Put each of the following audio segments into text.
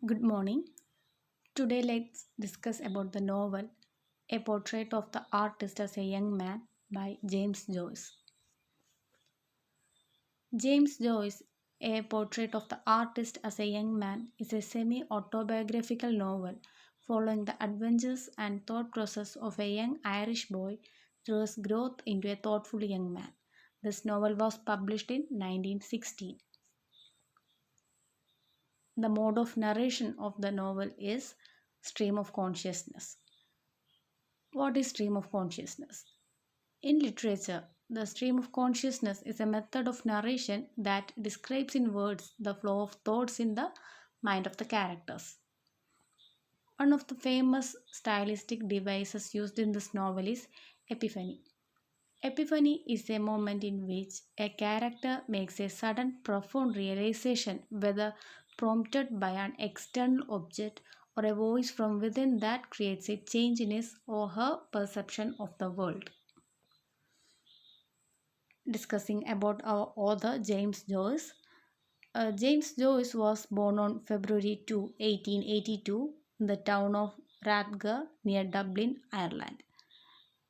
Good morning. Today let's discuss about the novel A Portrait of the Artist as a Young Man by James Joyce. James Joyce, A Portrait of the Artist as a Young Man is a semi-autobiographical novel following the adventures and thought process of a young Irish boy through his growth into a thoughtful young man. This novel was published in 1916. The mode of narration of the novel is stream of consciousness. What is stream of consciousness? In literature, the stream of consciousness is a method of narration that describes in words the flow of thoughts in the mind of the characters. One of the famous stylistic devices used in this novel is epiphany. Epiphany is a moment in which a character makes a sudden profound realization, whether prompted by an external object or a voice from within that creates a change in his or her perception of the world. Discussing about our author James Joyce. James Joyce was born on February 2, 1882, in the town of Rathgar near Dublin, Ireland.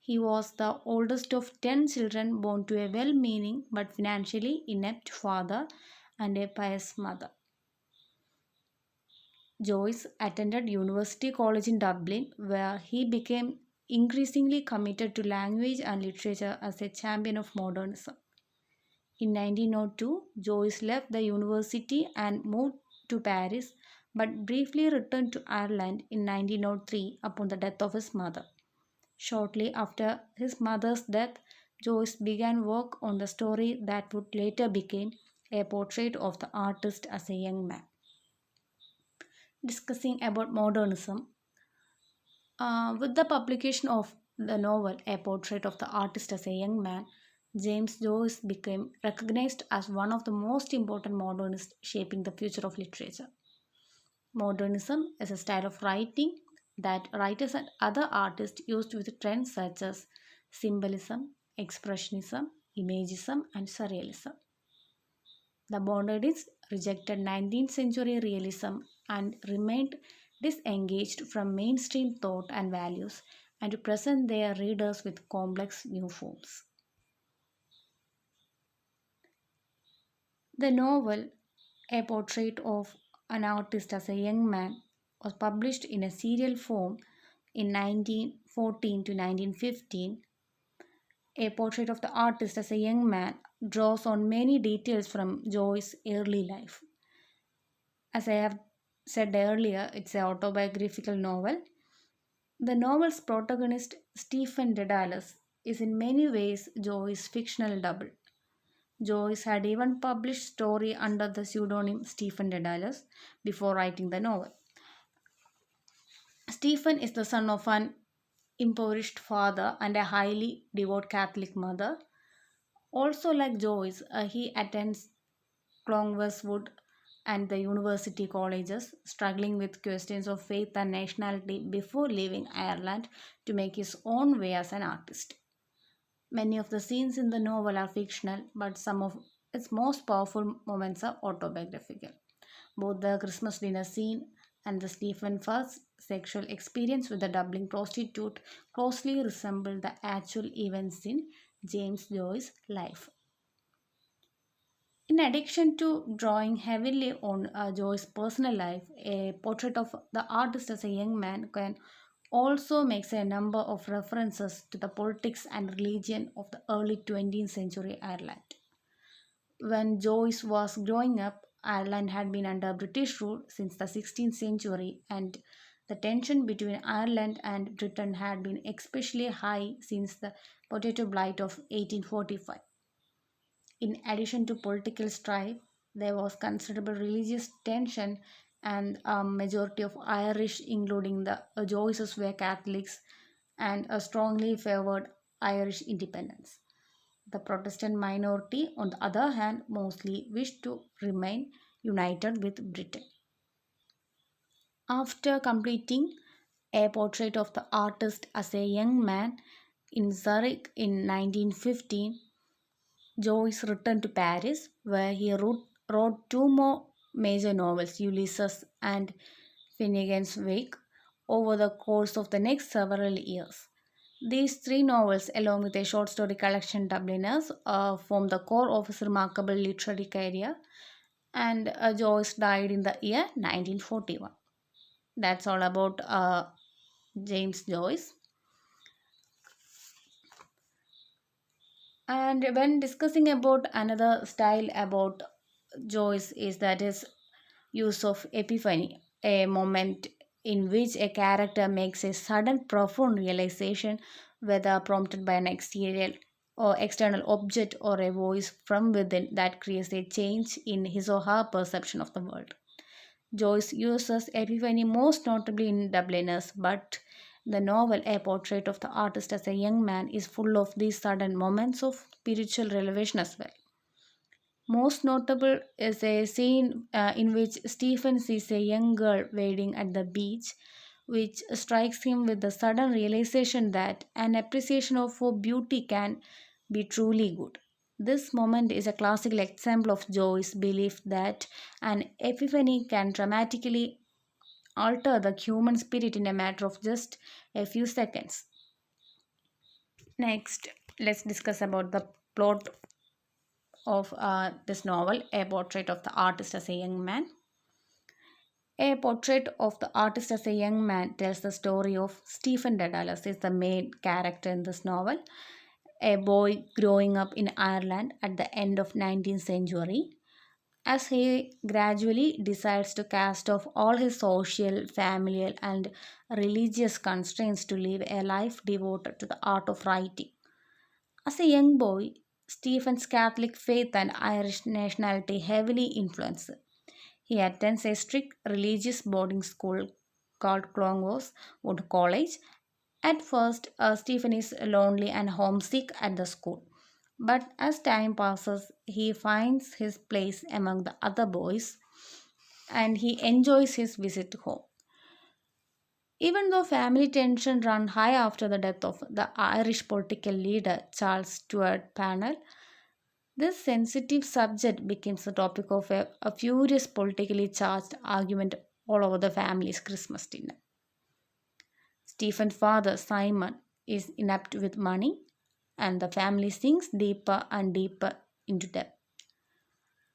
He was the oldest of 10 children born to a well meaning but financially inept father and a pious mother. Joyce attended University College in Dublin, where he became increasingly committed to language and literature as a champion of modernism. In 1902, Joyce left the university and moved to Paris, but briefly returned to Ireland in 1903 upon the death of his mother. Shortly after his mother's death, Joyce began work on the story that would later become a portrait of the artist as a young man. Discussing about modernism, with the publication of the novel A Portrait of the Artist as a Young Man, James Joyce became recognized as one of the most important modernists shaping the future of literature. Modernism is a style of writing that writers and other artists used with trends such as symbolism, expressionism, imagism, and surrealism. The modernists rejected 19th century realism and remained disengaged from mainstream thought and values and to present their readers with complex new forms. The novel, A Portrait of an Artist as a Young Man, was published in a serial form in 1914 to 1915. A Portrait of the Artist as a Young Man draws on many details from Joyce's early life. As I have said earlier, it's an autobiographical novel. The novel's protagonist, Stephen Dedalus, is in many ways Joyce's fictional double. Joyce had even published story under the pseudonym Stephen Dedalus before writing the novel. Stephen is the son of an impoverished father and a highly devout Catholic mother. Also, like Joyce, he attends Clongweswood and the university colleges, struggling with questions of faith and nationality before leaving Ireland to make his own way as an artist. Many of the scenes in the novel are fictional, but some of its most powerful moments are autobiographical. Both the Christmas dinner scene and the Stephen first sexual experience with the Dublin prostitute closely resemble the actual events in James Joyce's life. In addition to drawing heavily on Joyce's personal life, a portrait of the artist as a young man can also makes a number of references to the politics and religion of the early 20th century Ireland. When Joyce was growing up, Ireland had been under British rule since the 16th century, and the tension between Ireland and Britain had been especially high since the potato blight of 1845. In addition to political strife, there was considerable religious tension, and a majority of Irish, including the Joyces, were Catholics and strongly favored Irish independence. The Protestant minority, on the other hand, mostly wished to remain united with Britain. After completing A Portrait of the Artist as a Young Man in Zurich in 1915, Joyce returned to Paris, where he wrote two more major novels, Ulysses and Finnegan's Wake, over the course of the next several years. These three novels, along with a short story collection, Dubliners, form the core of his remarkable literary career, and Joyce died in the year 1941. That's all about James Joyce. And when discussing about another style about Joyce is that his use of epiphany, a moment in which a character makes a sudden profound realization, whether prompted by an exterior or external object or a voice from within that creates a change in his or her perception of the world. Joyce uses epiphany most notably in Dubliners, but the novel A Portrait of the Artist as a Young Man is full of these sudden moments of spiritual revelation as well. Most notable is a scene in which Stephen sees a young girl wading at the beach, which strikes him with the sudden realization that an appreciation of her beauty can be truly good. This moment is a classical example of Joyce's belief that an epiphany can dramatically alter the human spirit in a matter of just a few seconds. Next, let's discuss about the plot of this novel, A Portrait of the Artist as a Young Man. A Portrait of the Artist as a Young Man tells the story of Stephen Dedalus, is the main character in this novel, a boy growing up in Ireland at the end of 19th century. As he gradually decides to cast off all his social, familial, and religious constraints to live a life devoted to the art of writing. As a young boy, Stephen's Catholic faith and Irish nationality heavily influence. He attends a strict religious boarding school called Clongowes Wood College. At first, Stephen is lonely and homesick at the school. But as time passes, he finds his place among the other boys and he enjoys his visit home. Even though family tension ran high after the death of the Irish political leader Charles Stuart Parnell, this sensitive subject becomes the topic of a furious politically charged argument all over the family's Christmas dinner. Stephen's father, Simon, is inept with money, and the family sinks deeper and deeper into debt.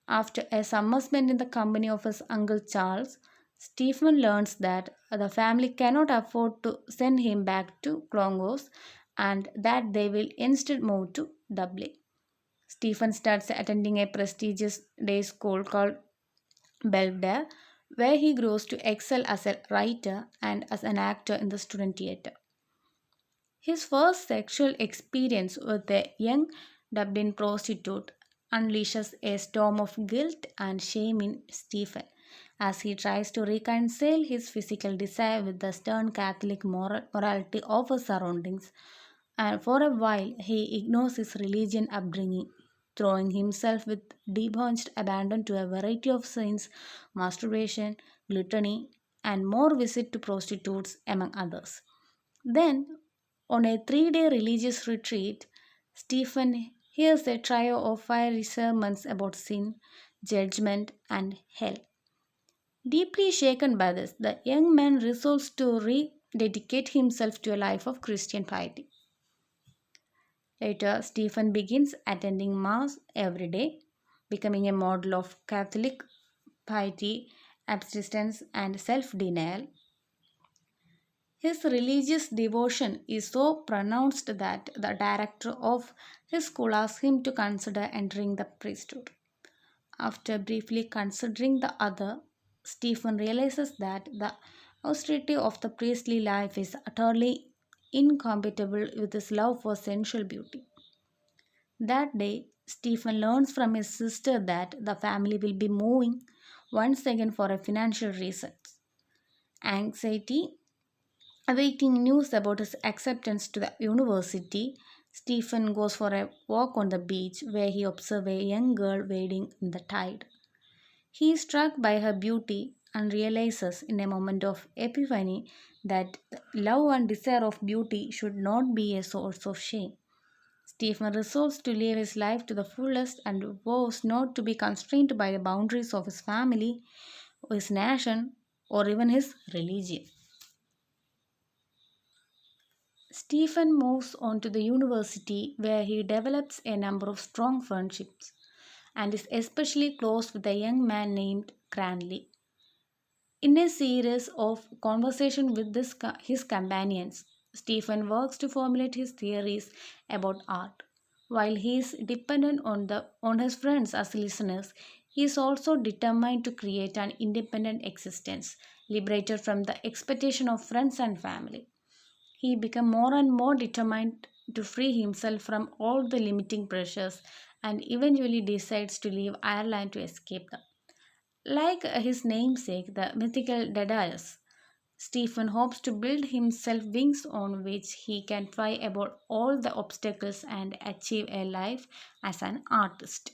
After a summer spent in the company of his uncle Charles, Stephen learns that the family cannot afford to send him back to Clongowes and that they will instead move to Dublin. Stephen starts attending a prestigious day school called Belvedere, where he grows to excel as a writer and as an actor in the student theatre. His first sexual experience with a young Dublin prostitute unleashes a storm of guilt and shame in Stephen as he tries to reconcile his physical desire with the stern Catholic morality of his surroundings. And for a while, he ignores his religion upbringing, throwing himself with debauched abandon to a variety of sins, masturbation, gluttony, and more visit to prostitutes, among others. Then, on a 3 day religious retreat, Stephen hears a trio of fiery sermons about sin, judgment, and hell. Deeply shaken by this, the young man resolves to rededicate himself to a life of Christian piety. Later, Stephen begins attending Mass every day, becoming a model of Catholic piety, abstinence, and self denial. His religious devotion is so pronounced that the director of his school asks him to consider entering the priesthood. After briefly considering the other, Stephen realizes that the austerity of the priestly life is utterly incompatible with his love for sensual beauty. That day, Stephen learns from his sister that the family will be moving once again for a financial reasons. Anxiety awaiting news about his acceptance to the university, Stephen goes for a walk on the beach where he observes a young girl wading in the tide. He is struck by her beauty and realizes in a moment of epiphany that love and desire of beauty should not be a source of shame. Stephen resolves to live his life to the fullest and vows not to be constrained by the boundaries of his family, his nation, or even his religion. Stephen moves on to the university where he develops a number of strong friendships and is especially close with a young man named Cranley. In a series of conversations with his companions, Stephen works to formulate his theories about art. While he is dependent on his friends as listeners, he is also determined to create an independent existence, liberated from the expectation of friends and family. He becomes more and more determined to free himself from all the limiting pressures and eventually decides to leave Ireland to escape them. Like his namesake, the mythical Daedalus, Stephen hopes to build himself wings on which he can fly above all the obstacles and achieve a life as an artist.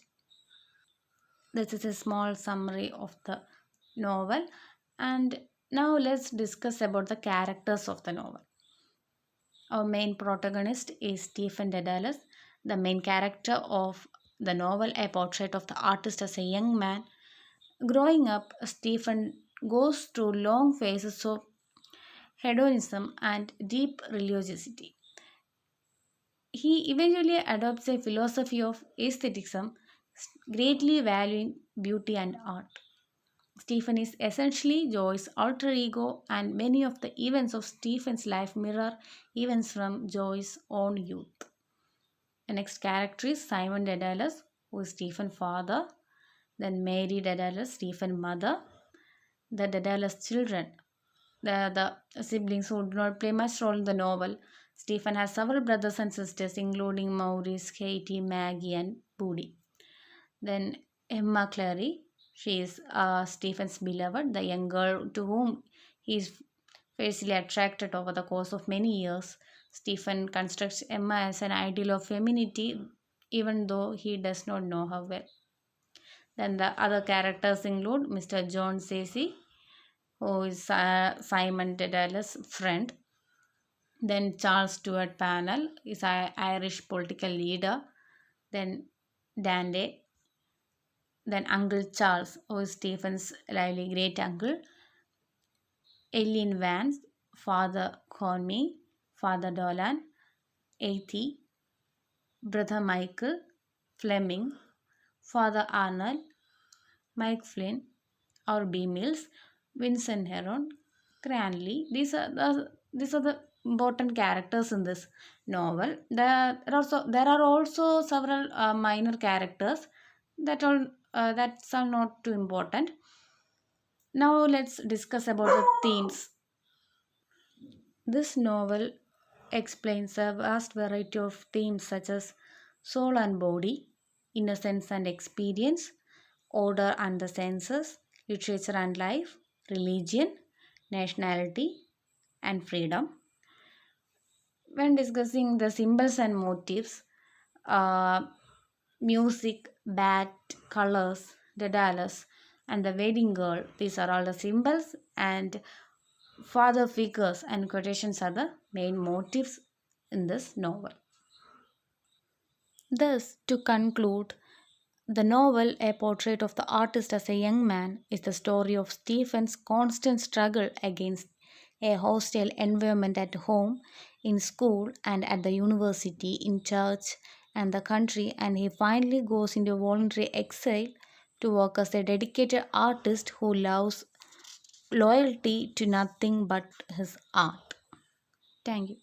This is a small summary of the novel, and now let's discuss about the characters of the novel. Our main protagonist is Stephen Dedalus, the main character of the novel, a portrait of the artist as a young man. Growing up, Stephen goes through long phases of hedonism and deep religiosity. He eventually adopts a philosophy of aestheticism, greatly valuing beauty and art. Stephen is essentially Joy's alter ego, and many of the events of Stephen's life mirror events from Joy's own youth. The next character is Simon Dedalus, who is Stephen's father, then Mary Dedalus, Stephen's mother, the Dedalus children, the siblings who do not play much role in the novel. Stephen has several brothers and sisters, including Maurice, Katie, Maggie, and Booty. Then Emma Clary, she is Stephen's beloved, the young girl to whom he is fiercely attracted over the course of many years. Stephen constructs Emma as an ideal of femininity, even though he does not know her well. Then the other characters include Mr. John Stacey, who is Simon Dedalus' friend. Then Charles Stuart Parnell is an Irish political leader. Then Dande. Then Uncle Charles, who is Stephen's lively great uncle. Eileen Vance, Father Conmee, Father Dolan, Athie, Brother Michael, Fleming, Father Arnold, Mike Flynn, or B. Mills, Vincent Heron, Cranley. These are the important characters in this novel. There are also several minor characters that are not too important. Now let's discuss about the themes. This novel explains a vast variety of themes such as soul and body, innocence and experience, order and the senses, literature and life, religion, nationality, and freedom. When discussing the symbols and motifs, uh, music, bat, colors, Daedalus, and the wedding girl, these are all the symbols, and father figures and quotations are the main motifs in this novel. Thus, to conclude, the novel, A Portrait of the Artist as a Young Man, is the story of Stephen's constant struggle against a hostile environment at home, in school, and at the university, in church, and the country, and he finally goes into voluntary exile to work as a dedicated artist who loves loyalty to nothing but his art. Thank you.